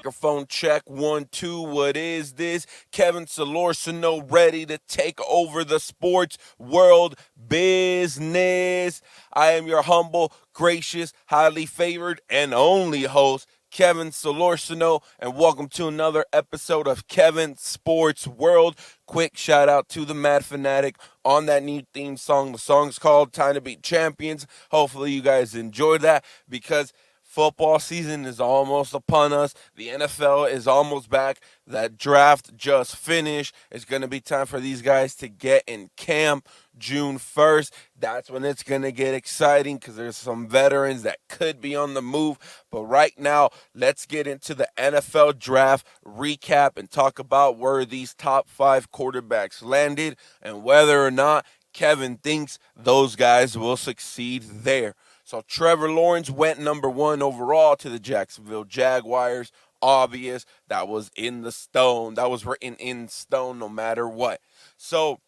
Microphone check 1 2. What is this? Kevin Solorsino ready to take over the sports world business. I am your humble, gracious, highly favored, and only host, Kevin Solorsino, and welcome to another episode of Kevin Sports World. Quick shout out to the Mad Fanatic on that new theme song. The song's called Time to Beat Champions. Hopefully, you guys enjoyed that because football season is almost upon us. The NFL is almost back. That draft just finished. It's going to be time for these guys to get in camp June 1st. That's when it's going to get exciting because there's some veterans that could be on the move. But right now, let's get into the NFL draft recap and talk about where these top 5 quarterbacks landed and whether or not Kevin thinks those guys will succeed there. So Trevor Lawrence went number 1 overall to the Jacksonville Jaguars. Obvious. That was in the stone. That was written in stone no matter what. So,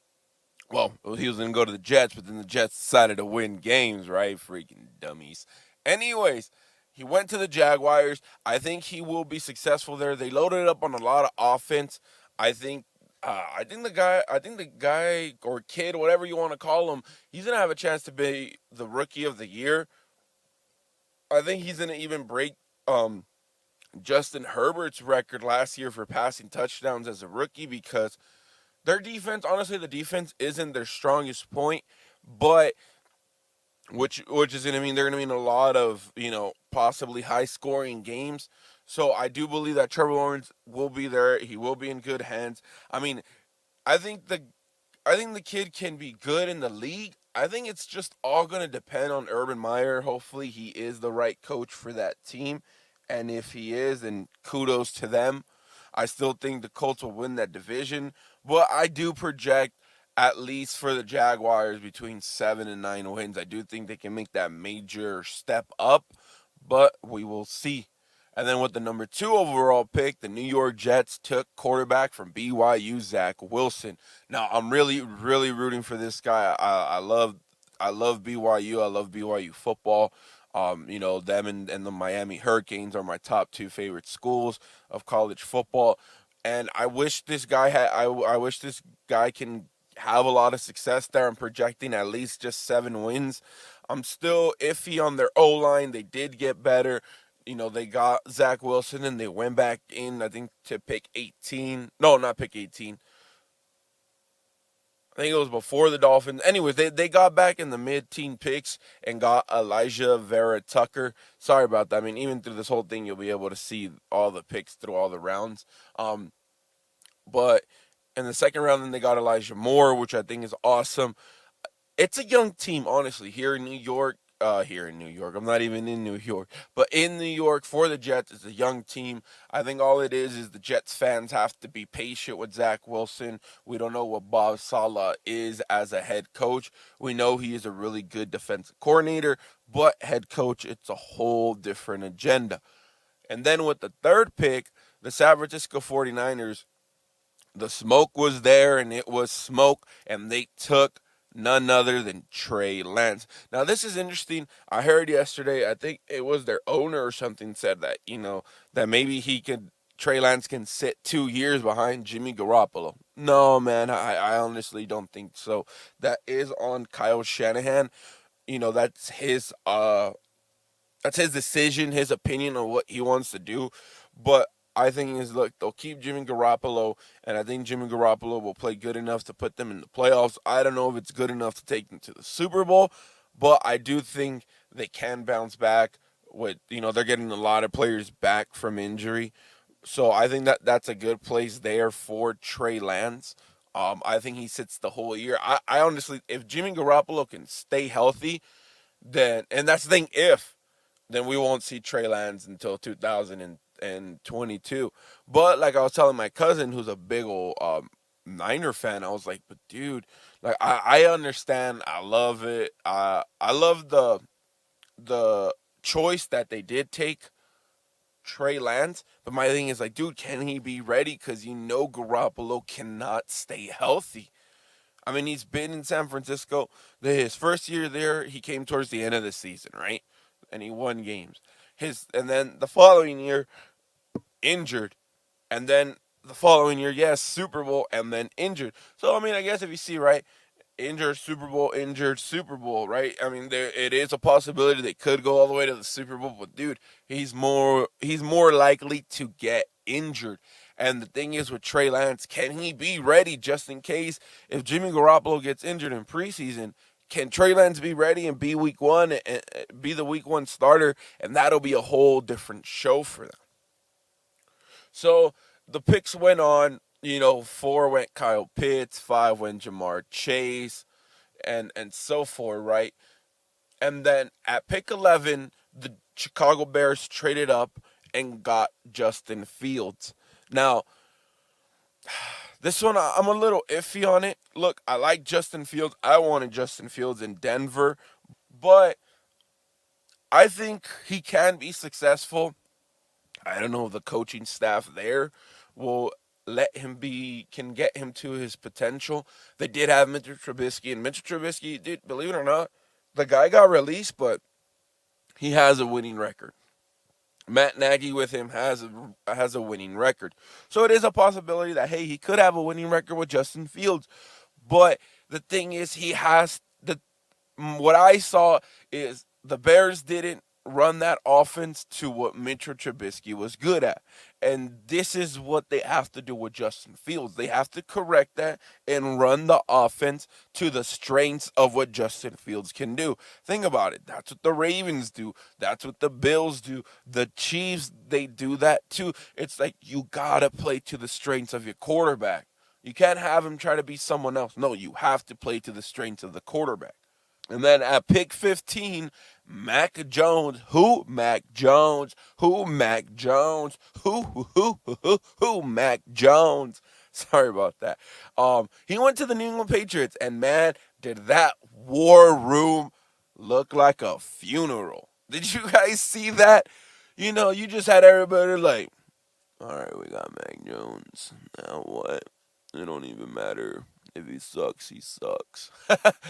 well, he was going to go to the Jets, but then the Jets decided to win games, right? Freaking dummies. Anyways, he went to the Jaguars. I think he will be successful there. They loaded up on a lot of offense. I think the guy or kid, whatever you want to call him, he's gonna have a chance to be the rookie of the year. I think he's gonna even break Justin Herbert's record last year for passing touchdowns as a rookie because their defense, honestly, the defense isn't their strongest point, but which is gonna mean they're gonna mean a lot of possibly high scoring games. So I do believe that Trevor Lawrence will be there. He will be in good hands. I mean, I think the I think the kid can be good in the league. I think it's just all going to depend on Urban Meyer. Hopefully, he is the right coach for that team. And if he is, then kudos to them. I still think the Colts will win that division. But I do project, at least for the Jaguars, between 7 and 9 wins. I do think they can make that major step up. But we will see. And then with the number 2 overall pick, the New York Jets took quarterback from BYU, Zach Wilson. Now I'm really, really rooting for this guy. I love BYU. I love BYU football. Them and the Miami Hurricanes are my top 2 favorite schools of college football. And I wish this guy can have a lot of success there. I'm projecting at least just 7 wins. I'm still iffy on their O line. They did get better. They got Zach Wilson and they went back in, I think, to pick 18. No, not pick 18. I think it was before the Dolphins. Anyways, they got back in the mid-teen picks and got Elijah Vera Tucker. Sorry about that. I mean, even through this whole thing, you'll be able to see all the picks through all the rounds. But in the second round, then they got Elijah Moore, which I think is awesome. It's a young team, honestly, here in New York. Here in New York, I'm not even in New York, but in New York for the Jets, it's a young team. I think all it is the Jets fans have to be patient with Zach Wilson. We don't know what Bob Saleh is as a head coach. We know he is a really good defensive coordinator, but head coach, it's a whole different agenda. And then with the third pick, the San Francisco 49ers, the smoke was there and it was smoke, and they took none other than Trey Lance. Now, this is interesting. I heard yesterday, I think it was their owner or something said that, that maybe Trey Lance can sit 2 years behind Jimmy Garoppolo. No, man, I honestly don't think so. That is on Kyle Shanahan. That's his decision, his opinion on what he wants to do. But I think is look, they'll keep Jimmy Garoppolo, and I think Jimmy Garoppolo will play good enough to put them in the playoffs. I don't know if it's good enough to take them to the Super Bowl, but I do think they can bounce back. They're getting a lot of players back from injury, so I think that's a good place there for Trey Lance. I think he sits the whole year. I honestly, if Jimmy Garoppolo can stay healthy, then and that's the thing, then we won't see Trey Lance until 2022. But like I was telling my cousin, who's a big old Niner fan, I was like, but dude, like I understand, I love it. I love the choice that they did take Trey Lance. But my thing is like, dude, can he be ready? Because Garoppolo cannot stay healthy. I mean, he's been in San Francisco. His first year there, he came towards the end of the season, right? And he won games. And then the following year, injured, and then the following year, yes, Super Bowl, and then injured. So I mean, I guess if you see right, injured Super Bowl, right? I mean, there it is a possibility they could go all the way to the Super Bowl, but dude, he's more likely to get injured. And the thing is with Trey Lance, can he be ready just in case if Jimmy Garoppolo gets injured in preseason? Can Trey Lance be ready and be week one and be the week one starter? And that'll be a whole different show for them. So the picks went on. 4 went Kyle Pitts, 5 went Jamar Chase, and so forth, right? And then at pick 11, the Chicago Bears traded up and got Justin Fields. Now, this one I'm a little iffy on it. Look, I like Justin Fields. I wanted Justin Fields in Denver, but I think he can be successful. I don't know if the coaching staff there will let him can get him to his potential. They did have Mitchell Trubisky, and Mitchell Trubisky, dude, believe it or not, the guy got released, but he has a winning record. Matt Nagy with him has a winning record. So it is a possibility that hey, he could have a winning record with Justin Fields. But the thing is he has the what I saw is the Bears didn't run that offense to what Mitchell Trubisky was good at. And this is what they have to do with Justin Fields. They have to correct that and run the offense to the strengths of what Justin Fields can do. Think about it. That's what the Ravens do. That's what the Bills do. The Chiefs, they do that too. It's like you got to play to the strengths of your quarterback. You can't have him try to be someone else. No, you have to play to the strengths of the quarterback. And then at pick 15, Mac Jones. Who? Mac Jones. Who? Mac Jones. Who? Mac Jones. Sorry about that. He went to the New England Patriots, and man, did that war room look like a funeral. Did you guys see that? You just had everybody like, all right, we got Mac Jones. Now what? It don't even matter. If he sucks, he sucks.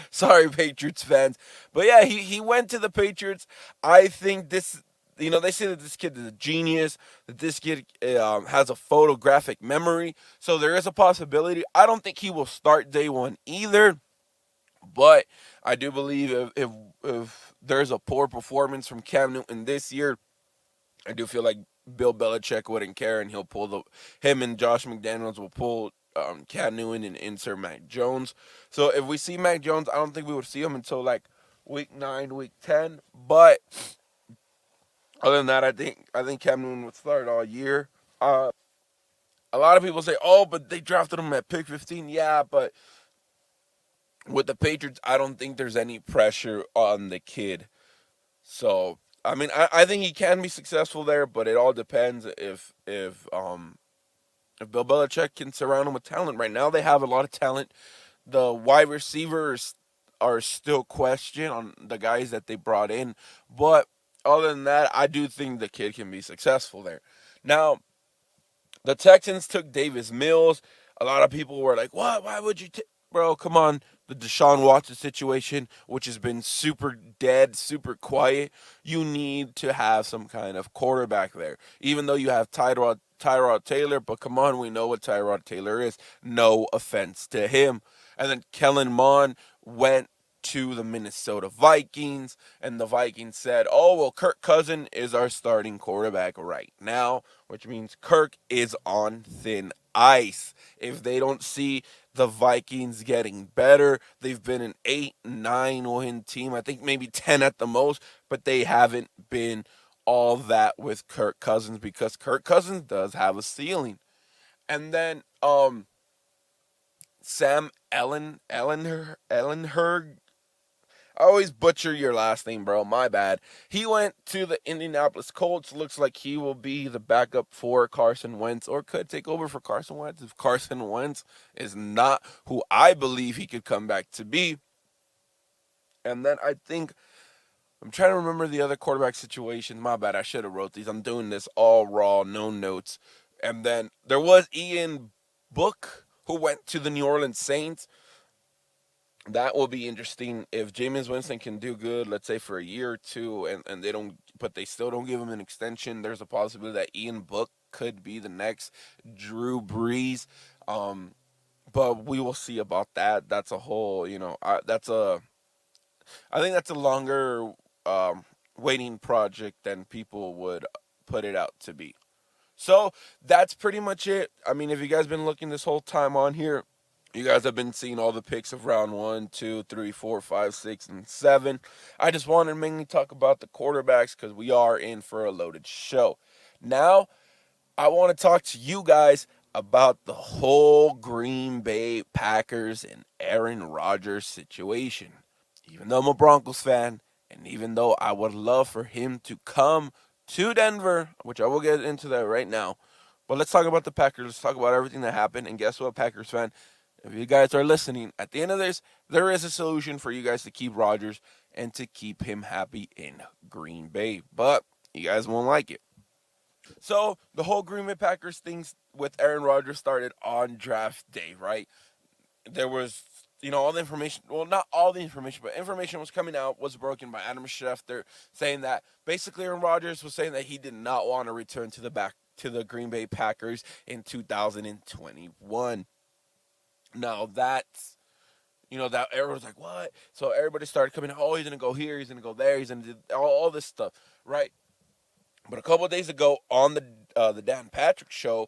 Sorry, Patriots fans. But yeah, he went to the Patriots. I think they say that this kid is a genius, that this kid has a photographic memory. So there is a possibility. I don't think he will start day one either. But I do believe if there's a poor performance from Cam Newton this year, I do feel like Bill Belichick wouldn't care, and him and Josh McDaniels will pull Cam Newton and insert Mac Jones. So if we see Mac Jones, I don't think we would see him until like week 9, week 10. But other than that, I think Cam Newton would start all year. A lot of people say, "Oh, but they drafted him at pick 15." Yeah, but with the Patriots, I don't think there's any pressure on the kid. So I mean, I think he can be successful there, but it all depends if Bill Belichick can surround him with talent. Right now, they have a lot of talent. The wide receivers are still question on the guys that they brought in, but other than that, I do think the kid can be successful there. Now, the Texans took Davis Mills. A lot of people were like, "What? Why would you take?" Bro, come on. The Deshaun Watson situation, which has been super dead, super quiet. You need to have some kind of quarterback there. Even though you have Tyrod Taylor, but come on, we know what Tyrod Taylor is. No offense to him. And then Kellen Mond went to the Minnesota Vikings, and the Vikings said, "Oh, well, Kirk Cousins is our starting quarterback right now," which means Kirk is on thin ice. If they don't see the Vikings getting better, they've been an 8-9 win team. I think maybe 10 at the most, but they haven't been all that with Kirk Cousins because Kirk Cousins does have a ceiling. And then Sam Ellenherg, I always butcher your last name, bro. My bad. He went to the Indianapolis Colts. Looks like he will be the backup for Carson Wentz or could take over for Carson Wentz if Carson Wentz is not who I believe he could come back to be. And then I'm trying to remember the other quarterback situations. My bad. I should have wrote these. I'm doing this all raw, no notes. And then there was Ian Book who went to the New Orleans Saints. That will be interesting if Jameis Winston can do good, let's say for a year or two, and they still don't give him an extension. There's a possibility that Ian Book could be the next Drew Brees. But we will see about that. That's a whole, I think that's a longer um, waiting project than people would put it out to be. So that's pretty much it. I mean, if you guys been looking this whole time on here, you guys have been seeing all the picks of round 1, 2, 3, 4, 5, 6, and 7. I just wanted to mainly talk about the quarterbacks because we are in for a loaded show. Now, I want to talk to you guys about the whole Green Bay Packers and Aaron Rodgers situation. Even though I'm a Broncos fan, and even though I would love for him to come to Denver, which I will get into that right now, but let's talk about the Packers. Let's talk about everything that happened. And guess what, Packers fan? If you guys are listening, at the end of this, there is a solution for you guys to keep Rodgers and to keep him happy in Green Bay. But you guys won't like it. So the whole Green Bay Packers thing with Aaron Rodgers started on draft day, right? There was, all the information. Well, not all the information, but information was coming out, was broken by Adam Schefter, saying that basically Aaron Rodgers was saying that he did not want to return to the Green Bay Packers in 2021. Now that's, that everyone was like, what? So everybody started coming out, oh, he's going to go here, he's going to go there, he's going to do all this stuff, right? But a couple of days ago on the Dan Patrick show,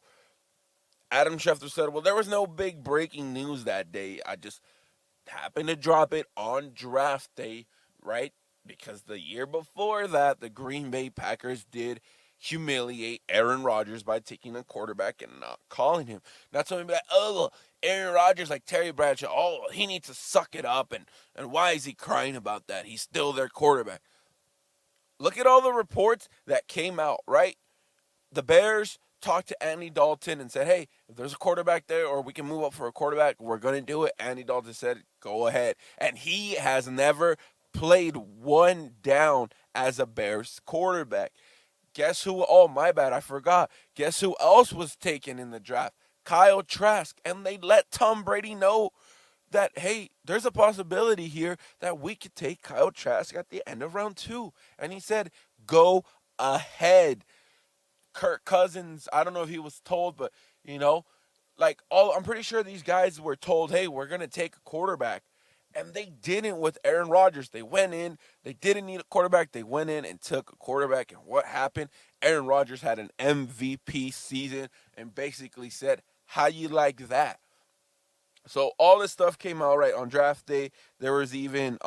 Adam Schefter said, well, there was no big breaking news that day. I just happened to drop it on draft day, right? Because the year before that, the Green Bay Packers did humiliate Aaron Rodgers by taking a quarterback and not calling him. Not somebody be like, oh, well, Aaron Rodgers, like Terry Bradshaw, oh, he needs to suck it up, and why is he crying about that? He's still their quarterback. Look at all the reports that came out, right? The Bears talked to Andy Dalton and said, hey, if there's a quarterback there or we can move up for a quarterback, we're going to do it. Andy Dalton said, go ahead. And he has never played one down as a Bears quarterback. Guess who? Oh, my bad. I forgot. Guess who else was taken in the draft? Kyle Trask. And they let Tom Brady know that, hey, there's a possibility here that we could take Kyle Trask at the end of round 2. And he said, go ahead. Kirk Cousins, I don't know if he was told, but, I'm pretty sure these guys were told, hey, we're going to take a quarterback. And they didn't with Aaron Rodgers. They went in. They didn't need a quarterback. They went in and took a quarterback. And what happened? Aaron Rodgers had an MVP season and basically said, how you like that? So all this stuff came out right on draft day. There was even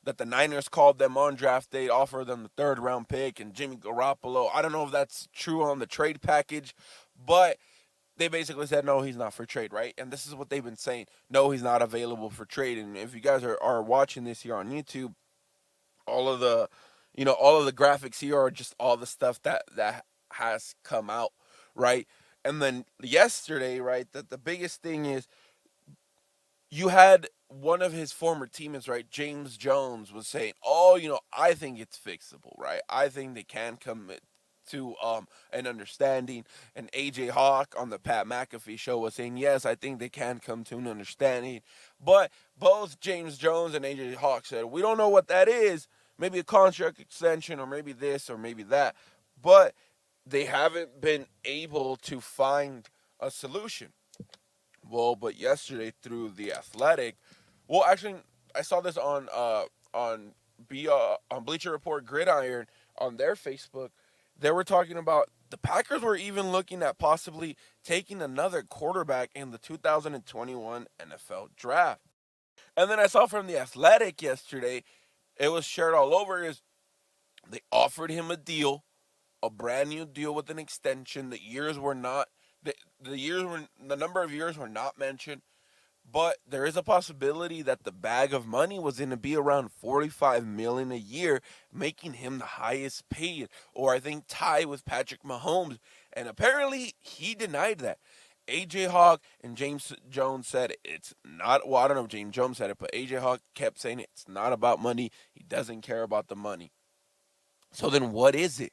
that the Niners called them on draft day, offered them the 3rd round pick and Jimmy Garoppolo. I don't know if that's true on the trade package, but they basically said, no, he's not for trade, right? And this is what they've been saying. No, he's not available for trade. And if you guys are watching this here on YouTube, all of the, all of the graphics here are just all the stuff that has come out, right? And then yesterday, right, that the biggest thing is you had one of his former teammates, right, James Jones, was saying, oh, I think it's fixable, right? I think they can come to an understanding. And AJ Hawk on the Pat McAfee show was saying, yes, I think they can come to an understanding. But both James Jones and AJ Hawk said, we don't know what that is. Maybe a contract extension or maybe this or maybe that. But they haven't been able to find a solution. Well, but yesterday through The Athletic, well, actually, I saw this on Bleacher Report Gridiron on their Facebook. They were talking about the Packers were even looking at possibly taking another quarterback in the 2021 NFL Draft. And then I saw from The Athletic yesterday, it was shared all over, is they offered him a deal, a brand new deal with an extension. The years were not the number of years were not mentioned, but there is a possibility that the bag of money was going to be around $45 million a year, making him the highest paid, or I think tied with Patrick Mahomes. And apparently he denied that. AJ Hawk and James Jones said it's not. Well, I don't know if James Jones said it, but AJ Hawk kept saying it's not about money. He doesn't care about the money. So then what is it?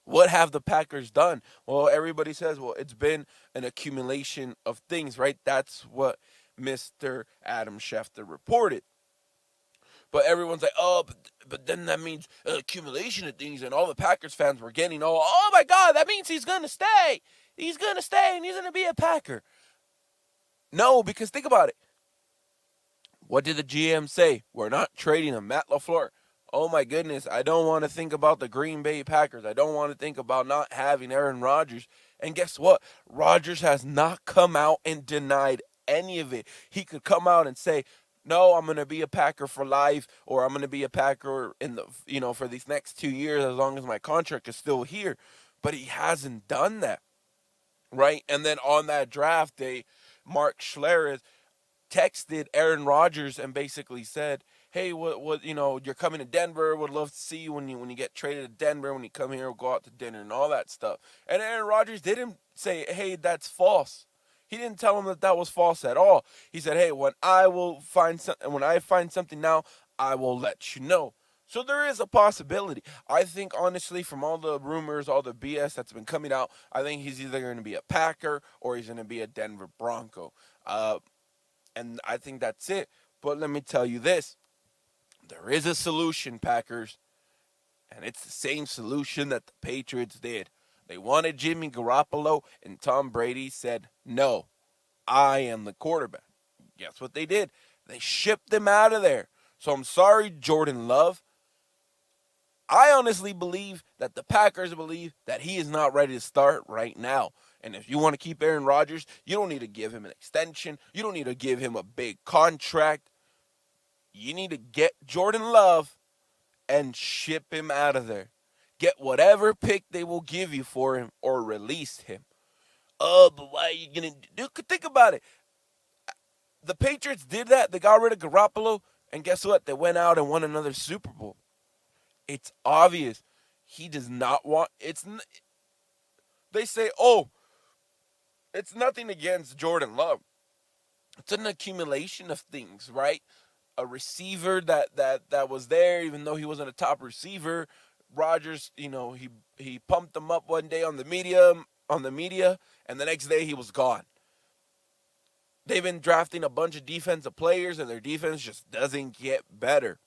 What have the Packers done? Well, everybody says, well, it's been an accumulation of things, right? That's what Mr. Adam Schefter reported. But everyone's like, oh, but then that means accumulation of things, and all the Packers fans were getting, oh my God, that means he's going to stay. He's going to stay, and he's going to be a Packer. No, because think about it. What did the GM say? We're not trading him. Matt LaFleur. Oh my goodness, I don't want to think about the Green Bay Packers. I don't want to think about not having Aaron Rodgers. And guess what? Rodgers has not come out and denied any of it. He could come out and say, "No, I'm going to be a Packer for life, or I'm going to be a Packer in the for these next 2 years as long as my contract is still here." But he hasn't done that, right? And then on that draft day, Mark Schlereth texted Aaron Rodgers and basically said, "Hey, what you're coming to Denver. Would love to see you when you get traded to Denver. When you come here, we'll go out to dinner and all that stuff." And Aaron Rodgers didn't say, "Hey, that's false." He didn't tell him that was false at all. He said, "Hey, when I find something now, I will let you know." So there is a possibility. I think, honestly, from all the rumors, all the BS that's been coming out, I think he's either going to be a Packer or he's going to be a Denver Bronco. And I think that's it. But let me tell you this. There is a solution, Packers. And it's the same solution that the Patriots did. They wanted Jimmy Garoppolo, and Tom Brady said, "No, I am the quarterback." Guess what they did? They shipped him out of there. So I'm sorry, Jordan Love. I honestly believe that the Packers believe that he is not ready to start right now. And if you want to keep Aaron Rodgers, you don't need to give him an extension. You don't need to give him a big contract. You need to get Jordan Love and ship him out of there. Get whatever pick they will give you for him or release him. Oh, but why are you going to do? Think about it. The Patriots did that. They got rid of Garoppolo. And guess what? They went out and won another Super Bowl. It's obvious. He does not want. They say, oh, it's nothing against Jordan Love. It's an accumulation of things, right? A receiver that was there, even though he wasn't a top receiver. Rodgers, he pumped him up one day on the media, and the next day he was gone. They've been drafting a bunch of defensive players, and their defense just doesn't get better.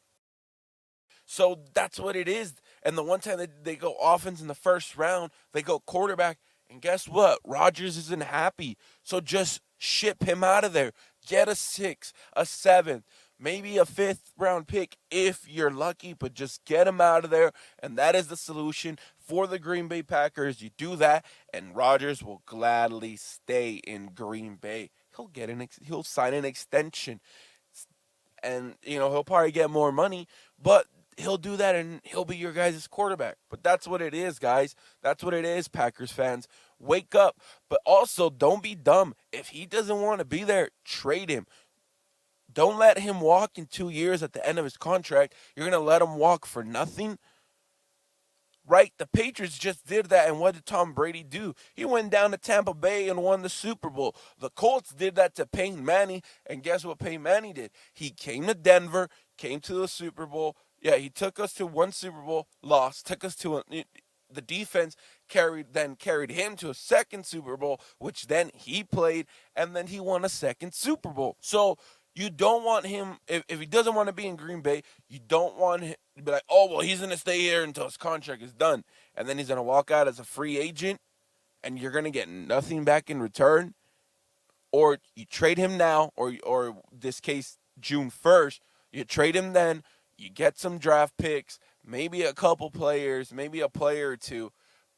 So that's what it is. And the one time they go offense in the first round, they go quarterback. And guess what? Rodgers isn't happy. So just ship him out of there. Get a 6, a 7, maybe a 5th round pick if you're lucky, but just get him out of there. And that is the solution for the Green Bay Packers. You do that, and Rodgers will gladly stay in Green Bay. He'll sign an extension. And, he'll probably get more money, but he'll do that and he'll be your guys' quarterback. But that's what it is, guys. That's what it is, Packers fans. Wake up. But also, don't be dumb. If he doesn't want to be there, trade him. Don't let him walk in 2 years at the end of his contract. You're going to let him walk for nothing? Right? The Patriots just did that, and what did Tom Brady do? He went down to Tampa Bay and won the Super Bowl. The Colts did that to Peyton Manning, and guess what Peyton Manning did? He came to Denver, came to the Super Bowl. Yeah, he took us to one Super Bowl, lost, took us to the defense carried him to a second Super Bowl, which then he played, and then he won a second Super Bowl. So you don't want him, if he doesn't want to be in Green Bay, you don't want him to be like, oh, well, he's going to stay here until his contract is done. And then he's going to walk out as a free agent, and you're going to get nothing back in return. Or you trade him now, or this case, June 1st, you trade him then, you get some draft picks, maybe a couple players, maybe a player or two.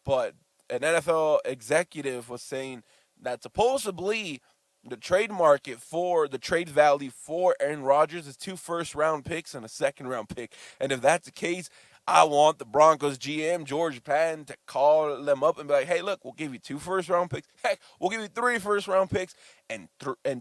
But an NFL executive was saying that supposedly the trade market for the trade value for Aaron Rodgers is 2 first-round picks and a second-round pick. And if that's the case, I want the Broncos GM, George Patton, to call them up and be like, hey, look, we'll give you 2 first-round picks. Heck, we'll give you 3 first-round picks and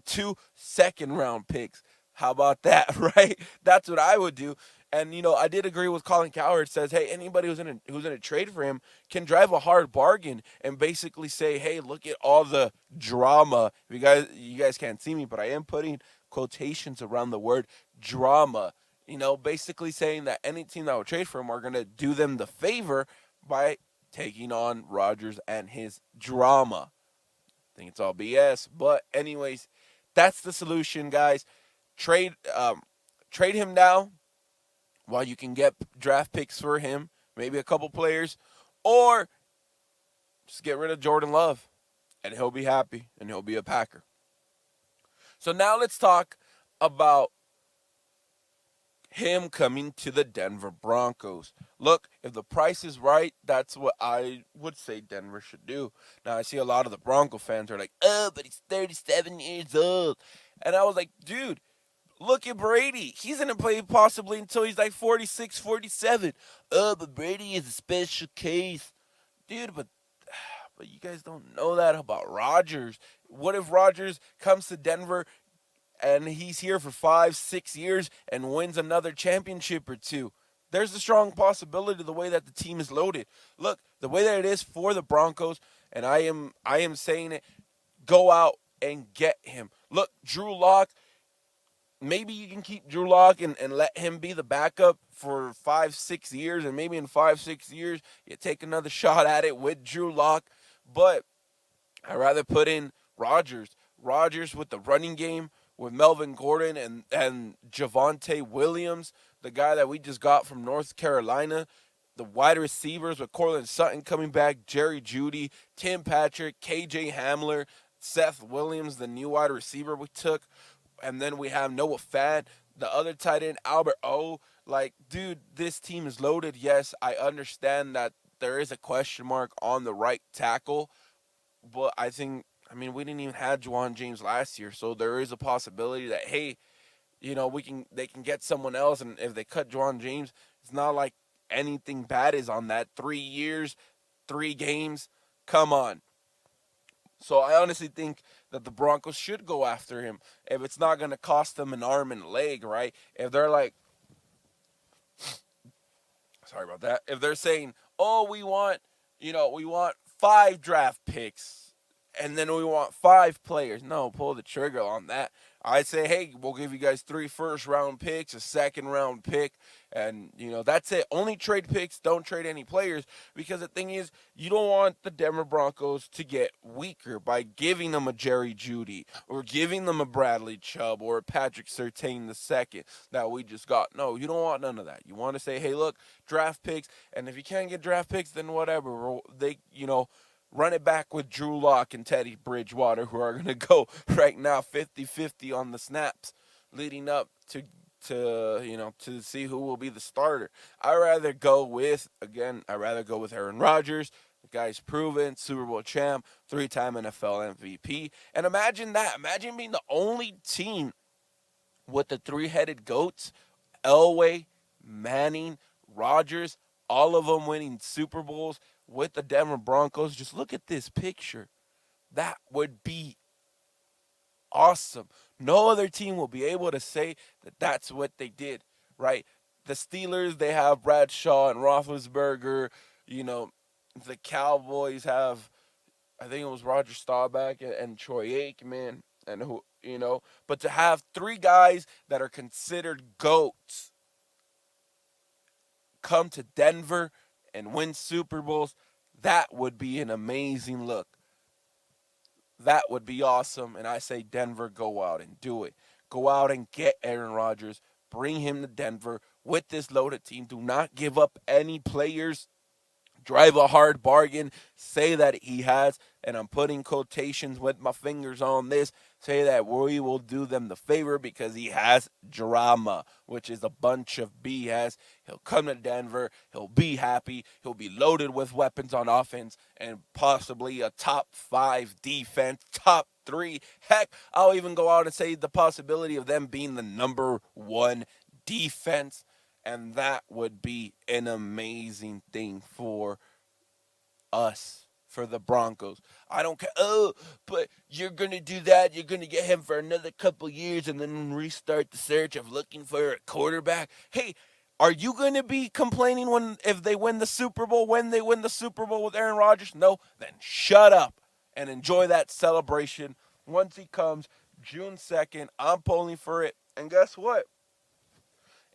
2 second-round picks. How about that, right? That's what I would do. And, I did agree with Colin Cowherd. Says, hey, anybody who's in a trade for him can drive a hard bargain and basically say, hey, look at all the drama. You guys can't see me, but I am putting quotations around the word drama. Basically saying that any team that would trade for him are going to do them the favor by taking on Rodgers and his drama. I think it's all BS. But anyways, that's the solution, guys. Trade him now. while you can get draft picks for him, maybe a couple players, or just get rid of Jordan Love and he'll be happy and he'll be a Packer. So now let's talk about him coming to the Denver Broncos. Look, if the price is right, that's what I would say Denver should do. Now, I see a lot of the Bronco fans are like, oh, but he's 37 years old. And I was like, dude, look at Brady. He's going to play possibly until he's like 46, 47. Oh, but Brady is a special case. Dude, but you guys don't know that about Rodgers. What if Rodgers comes to Denver and he's here for 5, 6 years and wins another championship or two? There's a strong possibility the way that the team is loaded. Look, the way that it is for the Broncos, and I am saying it, go out and get him. Look, Drew Lock, maybe you can keep Drew Lock and let him be the backup for 5, 6 years, and maybe in 5, 6 years you take another shot at it with Drew Lock. But I'd rather put in Rodgers. Rodgers with the running game with Melvin Gordon and Javonte Williams, the guy that we just got from North Carolina. The wide receivers with Cortland Sutton coming back, Jerry Jeudy, Tim Patrick, KJ Hamler, Seth Williams, the new wide receiver we took. And then we have Noah Fant, the other tight end, Albert O. Like, dude, this team is loaded. Yes, I understand that there is a question mark on the right tackle, but we didn't even have Juwan James last year, so there is a possibility that, hey, they can get someone else, and if they cut Juwan James, it's not like anything bad is on that. 3 years, 3 games, come on. So I honestly think that the Broncos should go after him if it's not going to cost them an arm and a leg, right? If they're like, sorry about that. If they're saying, "Oh, we want 5 draft picks, and then we want 5 players," no, pull the trigger on that. I'd say, hey, we'll give you guys 3 first-round picks, a second-round pick, and that's it. Only trade picks, don't trade any players, because the thing is, you don't want the Denver Broncos to get weaker by giving them a Jerry Jeudy or giving them a Bradley Chubb or a Patrick Surtain II that we just got. No, you don't want none of that. You want to say, hey, look, draft picks, and if you can't get draft picks, then whatever. Run it back with Drew Lock and Teddy Bridgewater, who are going to go right now 50-50 on the snaps leading up to see who will be the starter. I'd rather go with Aaron Rodgers. The guy's proven, Super Bowl champ, 3-time NFL MVP. And imagine that. Imagine being the only team with the three-headed goats, Elway, Manning, Rodgers, all of them winning Super Bowls with the Denver Broncos. Just look at this picture. That would be awesome. No other team will be able to say that that's what they did, right? The Steelers, they have Bradshaw and Roethlisberger. The Cowboys have, I think it was Roger Staubach and Troy Aikman, and but to have 3 guys that are considered GOATs come to Denver and win Super Bowls, that would be an amazing look. That would be awesome. And I say, Denver, go out and do it. Go out and get Aaron Rodgers. Bring him to Denver with this loaded team. Do not give up any players. Drive a hard bargain. Say that he has, and I'm putting quotations with my fingers on this, say that we will do them the favor because he has drama, which is a bunch of BS. He'll come to Denver. He'll be happy. He'll be loaded with weapons on offense and possibly a top 5 defense, top 3. Heck, I'll even go out and say the possibility of them being the number 1 defense. And that would be an amazing thing for us, for the Broncos. I don't care. Oh, but you're going to do that. You're going to get him for another couple years and then restart the search of looking for a quarterback. Hey, are you going to be complaining if they win the Super Bowl, when they win the Super Bowl with Aaron Rodgers? No, then shut up and enjoy that celebration. Once he comes, June 2nd, I'm pulling for it. And guess what?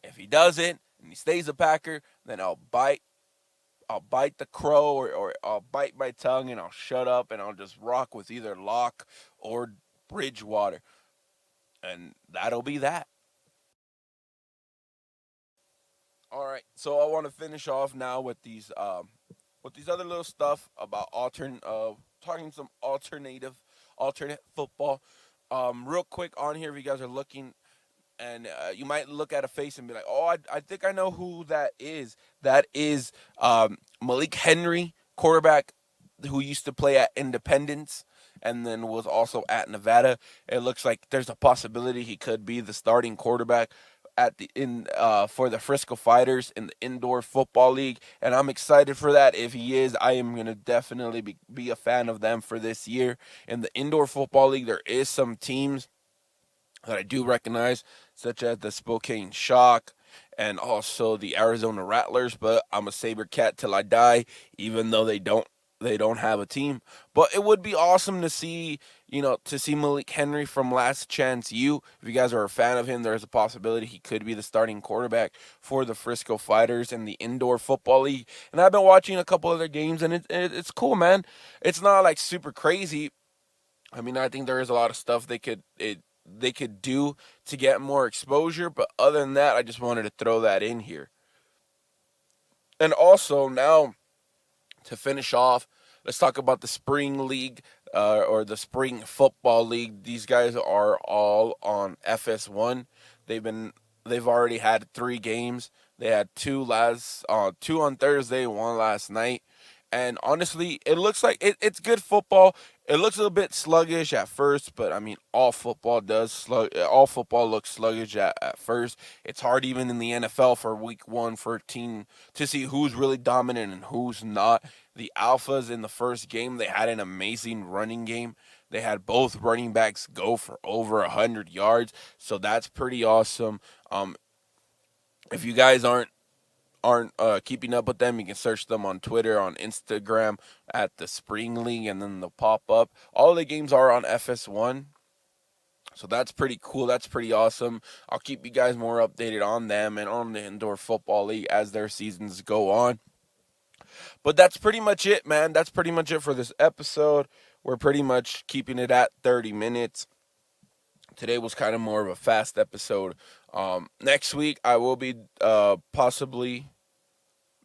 If he doesn't and he stays a Packer, then I'll bite the crow, or I'll bite my tongue and I'll shut up and I'll just rock with either Locke or Bridgewater. And that'll be that. All right, so I want to finish off now with these other little stuff about talking some alternate football. Real quick on here, if you guys are looking, and you might look at a face and be like, "Oh, I think I know who that is." That is Malik Henry, quarterback who used to play at Independence and then was also at Nevada. It looks like there's a possibility he could be the starting quarterback at the in for the Frisco Fighters in the Indoor Football League, and I'm excited for that. If he is, I am gonna definitely be a fan of them for this year in the Indoor Football League. There is some teams that I do recognize, such as the Spokane Shock and also the Arizona Rattlers. But I'm a Saber Cat till I die, even though they don't have a team. But it would be awesome to see, to see Malik Henry from Last Chance U. If you guys are a fan of him, there's a possibility he could be the starting quarterback for the Frisco Fighters in the Indoor Football League. And I've been watching a couple other games, and it's cool, man. It's not like super crazy. I mean, I think there is a lot of stuff they could do to get more exposure, but other than that, I just wanted to throw that in here. And also now to finish off, let's talk about the spring league or the spring football league. These guys are all on FS1. They've been they've already had 3 games. They had two on Thursday, one last night. And honestly, it looks like it's good football. It looks a little bit sluggish at first, but I mean, all football looks sluggish at first. It's hard even in the NFL for week one for a team to see who's really dominant and who's not. The Alphas in the first game, they had an amazing running game. They had both running backs go for over 100 yards, so that's pretty awesome. If you guys aren't keeping up with them, you can search them on Twitter, on Instagram at the Spring League, and then they'll pop up. All the games are on FS1, so that's pretty cool. That's pretty awesome. I'll keep you guys more updated on them and on the Indoor Football League as their seasons go on. But that's pretty much it, man. That's pretty much it for this episode. We're pretty much keeping it at 30 minutes. Today was kind of more of a fast episode. Next week, I will be possibly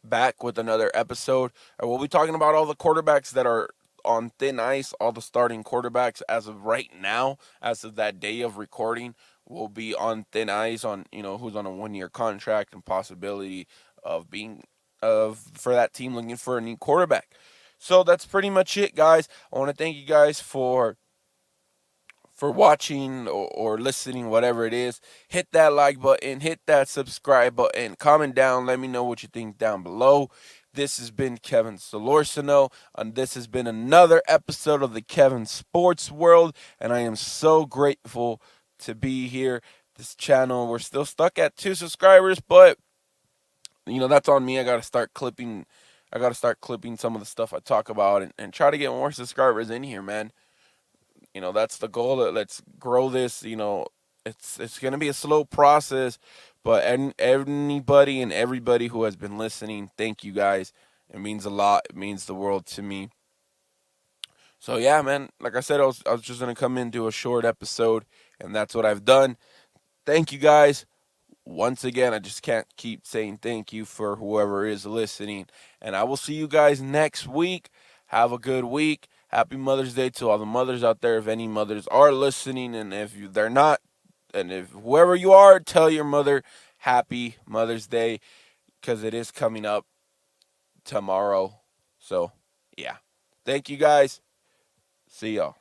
back with another episode. And we'll be talking about all the quarterbacks that are on thin ice, all the starting quarterbacks as of right now, as of that day of recording, will be on thin ice on, who's on a 1-year contract and possibility of being for that team looking for a new quarterback. So that's pretty much it, guys. I want to thank you guys for watching or listening, whatever it is. Hit that like button, hit that subscribe button, comment down, let me know what you think down below. This has been Kevin Solorsino, and this has been another episode of the Kevin Sports World, and I am so grateful to be here. This channel, we're still stuck at 2 subscribers, but that's on me. I gotta start clipping some of the stuff I talk about and try to get more subscribers in here, man. That's the goal. Let's grow this. It's gonna be a slow process, but anybody and everybody who has been listening, thank you guys. It means a lot. It means the world to me. So yeah, man. Like I said, I was just gonna come in and do a short episode, and that's what I've done. Thank you guys. Once again, I just can't keep saying thank you for whoever is listening. And I will see you guys next week. Have a good week. Happy Mother's Day to all the mothers out there. If any mothers are listening, and if they're not, and if whoever you are, tell your mother Happy Mother's Day, because it is coming up tomorrow. So, yeah. Thank you guys. See y'all.